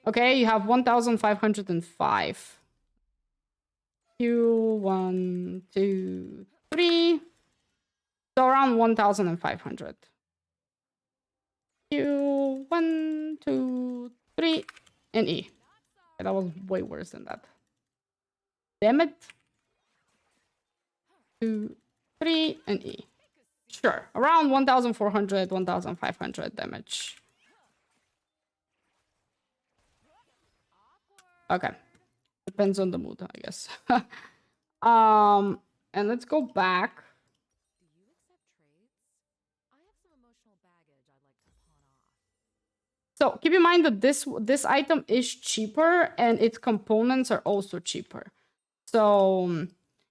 Okay, you have 1,505. Q1, 2, 3. So around 1,500. Q1, 2, 3, and E. Okay, that was way worse than that. Damn it. 2, 3, and E. Sure, around 1,400, 1,500 damage. Okay. Depends on the mood, I guess. And let's go back. Do you accept trades? I have some emotional baggage I'd like to pawn off. So keep in mind that this item is cheaper and its components are also cheaper. So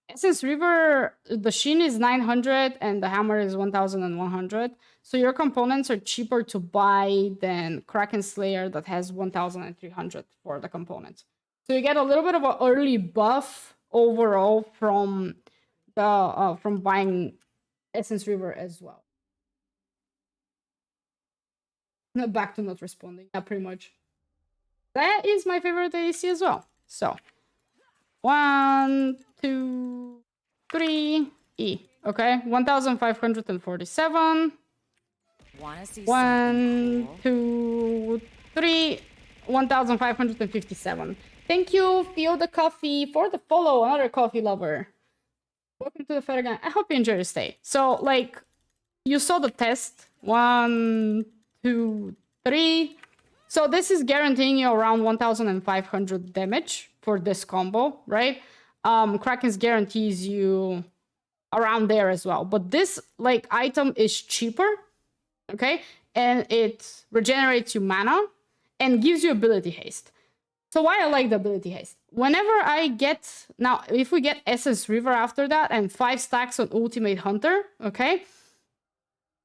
Essence River, the Sheen is 900 and the hammer is 1,100. So your components are cheaper to buy than Kraken Slayer that has 1,300 for the components. So you get a little bit of an early buff overall from buying Essence River as well. Back to not responding. Yeah, pretty much. That is my favorite ADC as well. So 1, 2, 3, E. Okay, 1,547. Wanna see 1, something cool? 2, 3, 1,557. Thank you, Fio the Coffee, for the follow. Another coffee lover. Welcome to the fight again. I hope you enjoy your stay. So, like, you saw the test. 1, 2, 3. So this is guaranteeing you around 1,500 damage for this combo, right? Kraken's guarantees you around there as well. But this, like, item is cheaper, okay? And it regenerates you mana and gives you ability haste. So why I like the ability haste? Whenever I get... Now, if we get Essence River after that and 5 stacks on Ultimate Hunter, okay?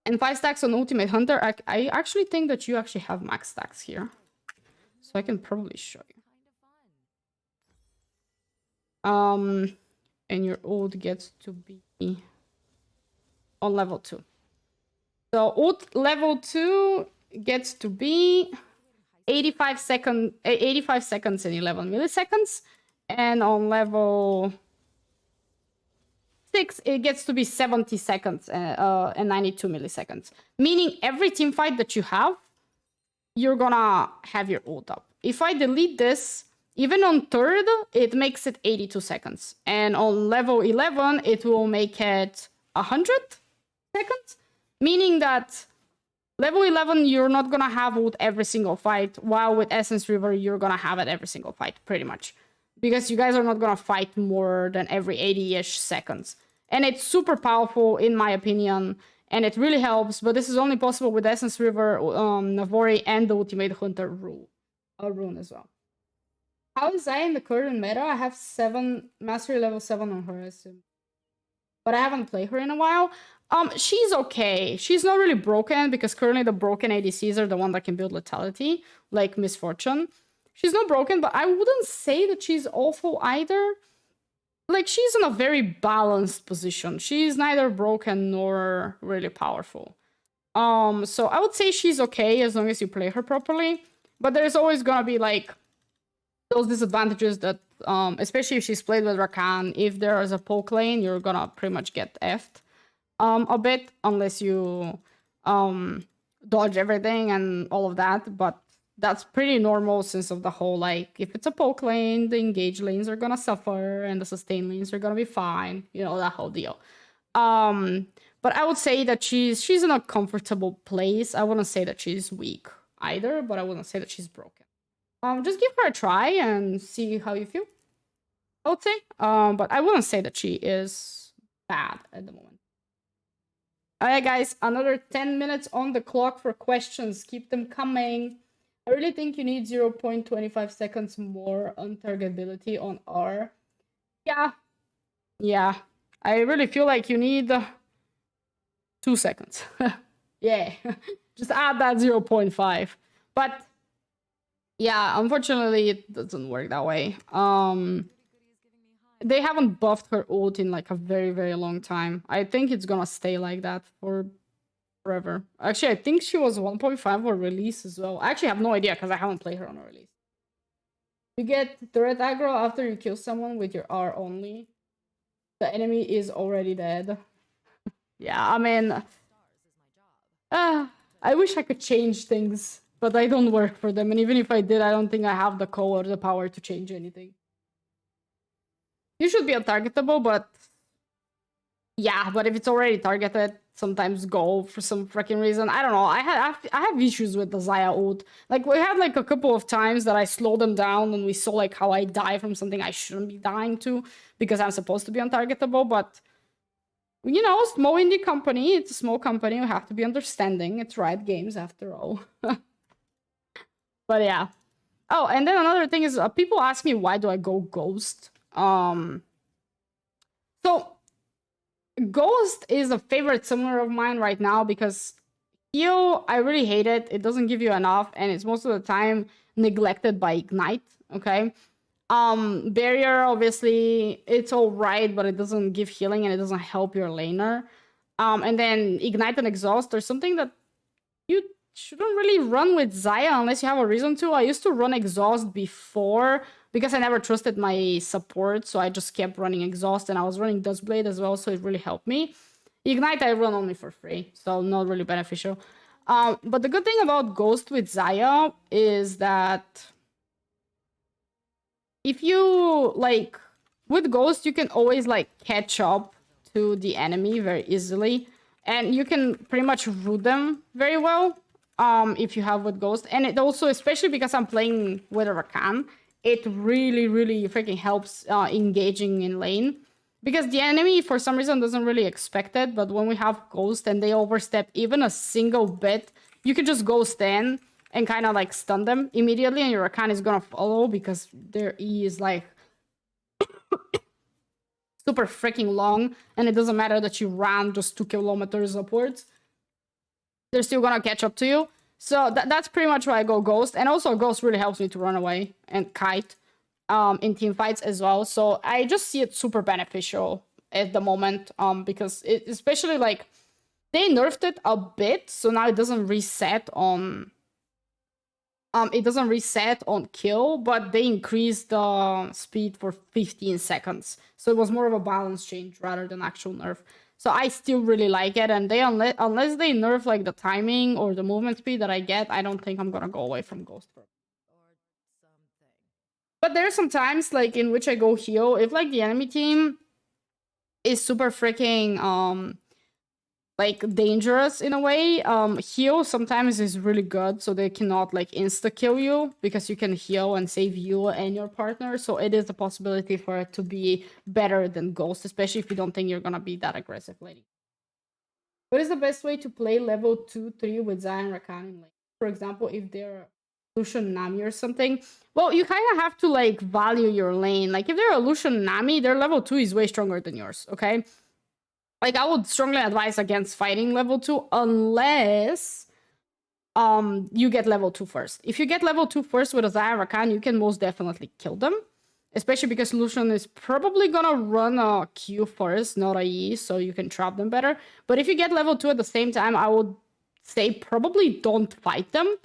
And 5 stacks on Ultimate Hunter, I actually think that you actually have max stacks here. So I can probably show you. And your ult gets to be on level 2. So ult level 2 gets to be 85 seconds and 11 milliseconds. And on level 6, it gets to be 70 seconds and 92 milliseconds. Meaning every team fight that you have, you're gonna have your ult up. If I delete this, even on 3rd, it makes it 82 seconds. And on level 11, it will make it 100 seconds. Meaning that level 11, you're not gonna have ult every single fight, while with Essence River, you're gonna have it every single fight, pretty much. Because you guys are not gonna fight more than every 80-ish seconds. And it's super powerful, in my opinion, and it really helps, but this is only possible with Essence River, Navori, and the Ultimate Hunter rune as well. How is Xayah in the current meta? I have mastery level 7 on her, I assume. But I haven't played her in a while. She's okay. She's not really broken, because currently the broken ADCs are the one that can build lethality, like Misfortune. She's not broken, but I wouldn't say that she's awful either. Like, she's in a very balanced position. She's neither broken nor really powerful. So I would say she's okay as long as you play her properly. But there's always gonna be, like, those disadvantages that, especially if she's played with Rakan, if there is a poke lane, you're gonna pretty much get effed a bit, unless you dodge everything and all of that. But that's pretty normal since of the whole, like, if it's a poke lane, the engage lanes are gonna suffer and the sustain lanes are gonna be fine, you know, that whole deal. But I would say that she's in a comfortable place. I wouldn't say that she's weak either, but I wouldn't say that she's broken. Just give her a try and see how you feel, I would say. But I wouldn't say that she is bad at the moment. Alright, guys, another 10 minutes on the clock for questions. Keep them coming. I really think you need 0.25 seconds more on targetability on R. Yeah. I really feel like you need 2 seconds. Yeah. Just add that 0.5. But yeah, unfortunately, it doesn't work that way. They haven't buffed her ult in like a very, very long time. I think it's gonna stay like that for forever. Actually, I think she was 1.5 or release as well. I actually have no idea because I haven't played her on a release. You get turret aggro after you kill someone with your R only. The enemy is already dead. Yeah, I mean... I wish I could change things, but I don't work for them. And even if I did, I don't think I have the call or the power to change anything. You should be untargetable, but... Yeah, but if it's already targeted, sometimes go for some freaking reason. I don't know. I have issues with the Xayah ult. Like, we had like a couple of times that I slowed them down and we saw like how I die from something I shouldn't be dying to because I'm supposed to be untargetable, but you know, small indie company, it's a small company, we have to be understanding. It's Riot Games after all. But yeah. Oh, and then another thing is people ask me why do I go Ghost? So Ghost is a favorite summoner of mine right now because heal, I really hate it. It doesn't give you enough, and it's most of the time neglected by Ignite, okay? Barrier, obviously, it's alright, but it doesn't give healing and it doesn't help your laner. And then Ignite and Exhaust are something that you shouldn't really run with Xayah unless you have a reason to. I used to run Exhaust before because I never trusted my support, so I just kept running Exhaust, and I was running Duskblade as well, so it really helped me. Ignite I run only for free, so not really beneficial. But the good thing about Ghost with Xayah is that if you like with Ghost, you can always like catch up to the enemy very easily, and you can pretty much root them very well. If you have with Ghost, and it also, especially because I'm playing with a Rakan, it really freaking helps engaging in lane. Because the enemy, for some reason, doesn't really expect it, but when we have Ghost and they overstep even a single bit, you can just Ghost in and kind of like stun them immediately, and your Rakan is gonna follow because their E is like super freaking long, and it doesn't matter that you ran just 2 kilometers upwards. They're still gonna catch up to you. So that's pretty much why I go Ghost. And also Ghost really helps me to run away and kite in team fights as well. So I just see it super beneficial at the moment because it, especially like they nerfed it a bit, so now it doesn't reset on kill, but they increased the speed for 15 seconds. So it was more of a balance change rather than actual nerf. So I still really like it, and they unless they nerf like the timing or the movement speed that I get, I don't think I'm gonna go away from Ghost. Or something. But there's some times like in which I go heal if like the enemy team is super freaking like dangerous in a way. Heal sometimes is really good, so they cannot like insta kill you because you can heal and save you and your partner. So it is a possibility for it to be better than Ghost, especially if you don't think you're gonna be that aggressive lady. What is the best way to play level 2-3 with Xayah and Rakan in lane? For example, if they're Lucian Nami or something. Well, you kind of have to like value your lane. Like if they're a Lucian Nami, their level 2 is way stronger than yours, okay? Like I would strongly advise against fighting level 2 unless you get level 2 first. If you get level 2 first with a Xayah Rakan, you can most definitely kill them. Especially because Lucian is probably gonna run a Q first, not a E, so you can trap them better. But if you get level 2 at the same time, I would say probably don't fight them.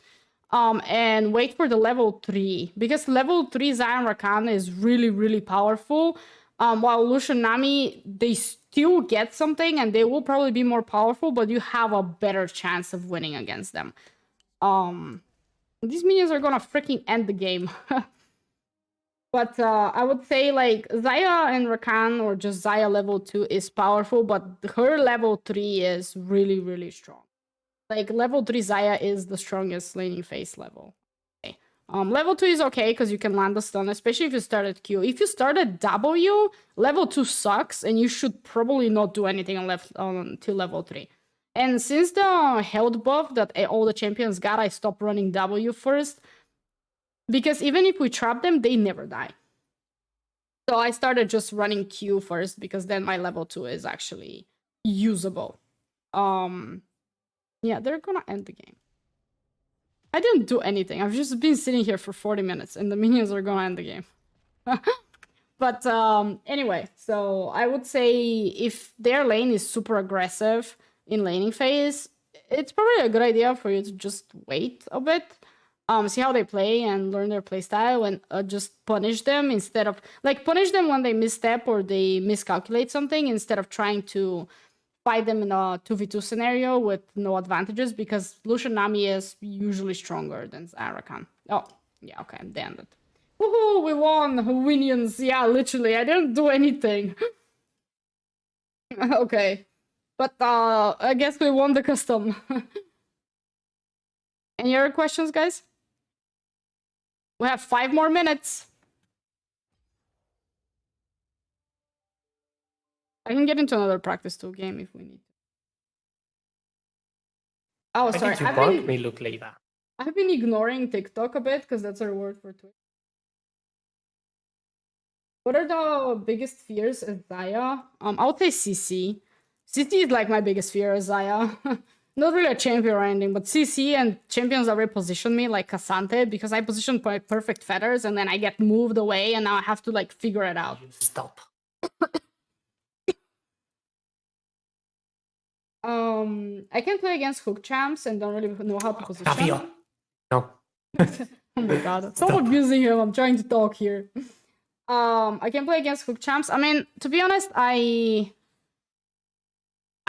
And wait for the level 3. Because level 3 Xayah Rakan is really powerful. While Lucian Nami, they still get something and they will probably be more powerful, but you have a better chance of winning against them. These minions are gonna freaking end the game. But I would say like Xayah and Rakan or just Xayah level 2 is powerful, but her level 3 is really strong. Like level 3 Xayah is the strongest laning phase level. Okay. Level 2 is okay because you can land the stun, especially if you start at Q. If you start at W, level 2 sucks, and you should probably not do anything until level 3. And since the health buff that all the champions got, I stopped running W first. Because even if we trap them, they never die. So I started just running Q first because then my level 2 is actually usable. Yeah, they're gonna end the game. I didn't do anything. I've just been sitting here for 40 minutes and the minions are gonna end the game. But anyway, so I would say if their lane is super aggressive in laning phase, it's probably a good idea for you to just wait a bit. See how they play and learn their playstyle and just punish them instead of like punish them when they misstep or they miscalculate something instead of trying to fight them in a 2v2 scenario with no advantages because Lucian Nami is usually stronger than Arakan. Oh, yeah, okay, they ended. Woohoo, we won! Minions, yeah, literally, I didn't do anything. Okay. But I guess we won the custom. Any other questions, guys? We have 5 more minutes. I can get into another practice 2 game if we need to. Oh, Why sorry. did you bonk me look like that? I've been ignoring TikTok a bit because that's our word for Twitch. What are the biggest fears as Xayah? I would say CC. CC is like my biggest fear as Xayah. Not really a champion or anything, but CC and champions that reposition me like Cassante because I position perfect feathers and then I get moved away and now I have to like figure it out. Stop. I can play against hook champs and don't really know how to position. Tavio. No. Oh my god. Stop abusing him. I'm trying to talk here. I can play against hook champs. I mean, to be honest, I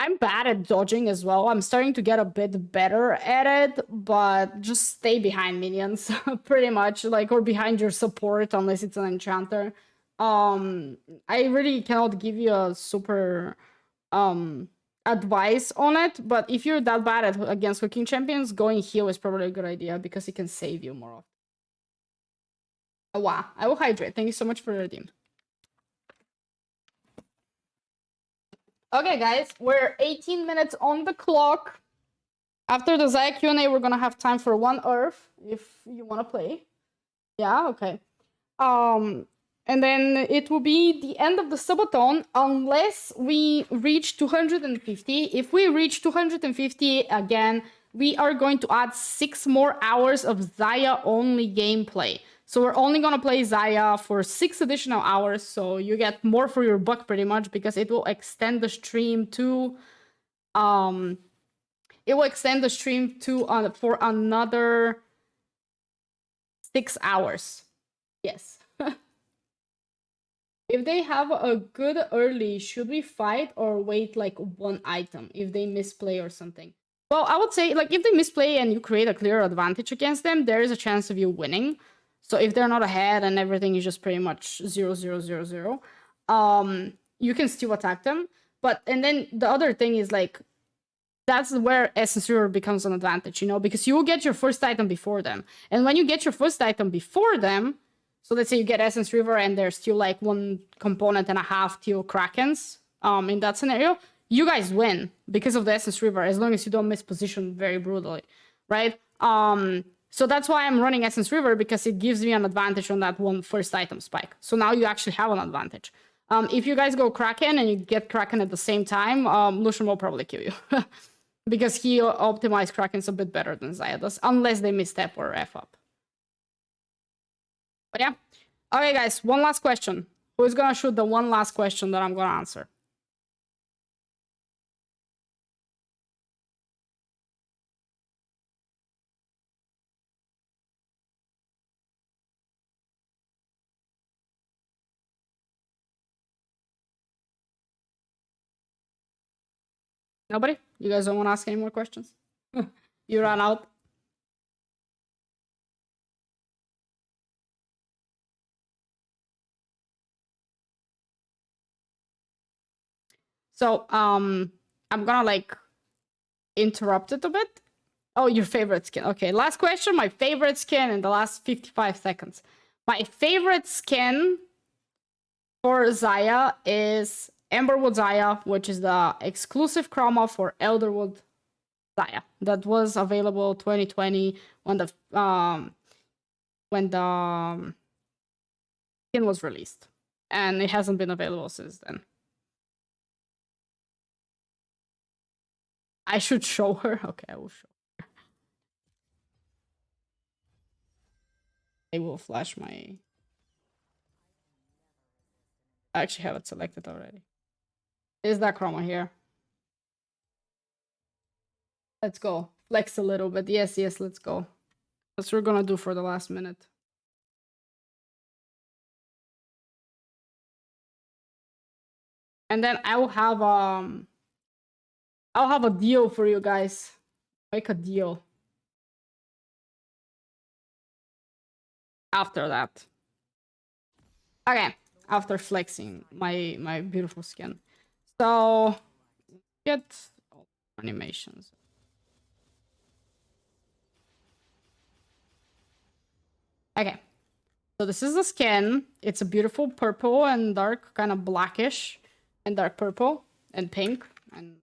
I'm bad at dodging as well. I'm starting to get a bit better at it, but just stay behind minions, pretty much, like, or behind your support, unless it's an enchanter. I really cannot give you a super advice on it, but if you're that bad at against hooking champions, going heal is probably a good idea because it can save you more often. Oh, wow, I will hydrate. Thank you so much for the redeem. Okay, guys, we're 18 minutes on the clock. After the Xayah Q&A, we're gonna have time for one Earth, if you wanna play. Yeah, okay. And then it will be the end of the Subathon unless we reach 250. If we reach 250 again, we are going to add 6 more hours of Xayah only gameplay. So we're only gonna play Xayah for 6 additional hours, so you get more for your buck pretty much, because it will extend the stream to for another 6 hours. Yes. If they have a good early, should we fight or wait like one item if they misplay or something? Well, I would say, like, if they misplay and you create a clear advantage against them, there is a chance of you winning. So if they're not ahead and everything is just pretty much 0-0-0-0, you can still attack them. But, and then the other thing is, like, that's where Essence River becomes an advantage, you know, because you will get your first item before them. And when you get your first item before them, so let's say you get Essence River and there's still like 1.5 component till Krakens, in that scenario, you guys win because of the Essence River, as long as you don't miss position very brutally, right? So that's why I'm running Essence River, because it gives me an advantage on that one first item spike. So now you actually have an advantage. If you guys go Kraken and you get Kraken at the same time, Lucian will probably kill you. Because he optimized Krakens a bit better than Xayah does, unless they misstep or F up. But yeah. Okay, guys, one last question. Who's gonna shoot the one last question that I'm gonna answer? Nobody? You guys don't want to ask any more questions? You ran out? So, I'm gonna, like, interrupt it a bit. Oh, your favorite skin. Okay, last question. My favorite skin in the last 55 seconds. My favorite skin for Xayah is Emberwood Xayah, which is the exclusive chroma for Elderwood Xayah that was available 2020 when the skin was released, and it hasn't been available since then. I should show her. Okay, I will show her. I will flash my. I actually have it selected already. Is that chroma here? Let's go. Flex a little bit. Yes, yes, let's go. That's what we're gonna do for the last minute. And then I'll have a deal for you guys. Make a deal. After that. Okay. After flexing my beautiful skin. So get all animations. Okay. So this is the skin. It's a beautiful purple and dark, kind of blackish and dark purple and pink and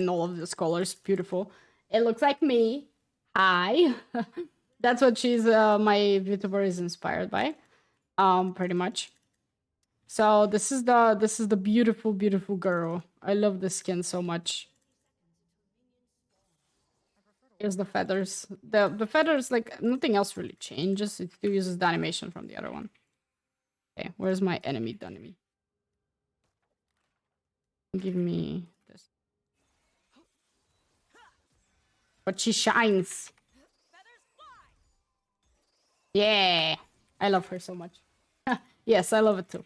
all of these colors. Beautiful. It looks like me. Hi. That's what my VTuber is inspired by. Pretty much. So this is the beautiful, beautiful girl. I love this skin so much. Here's the feathers. The feathers, like, nothing else really changes. It still uses the animation from the other one. Okay, where's my enemy dunemy? Give me this. But she shines. Yeah, I love her so much. Yes, I love it too.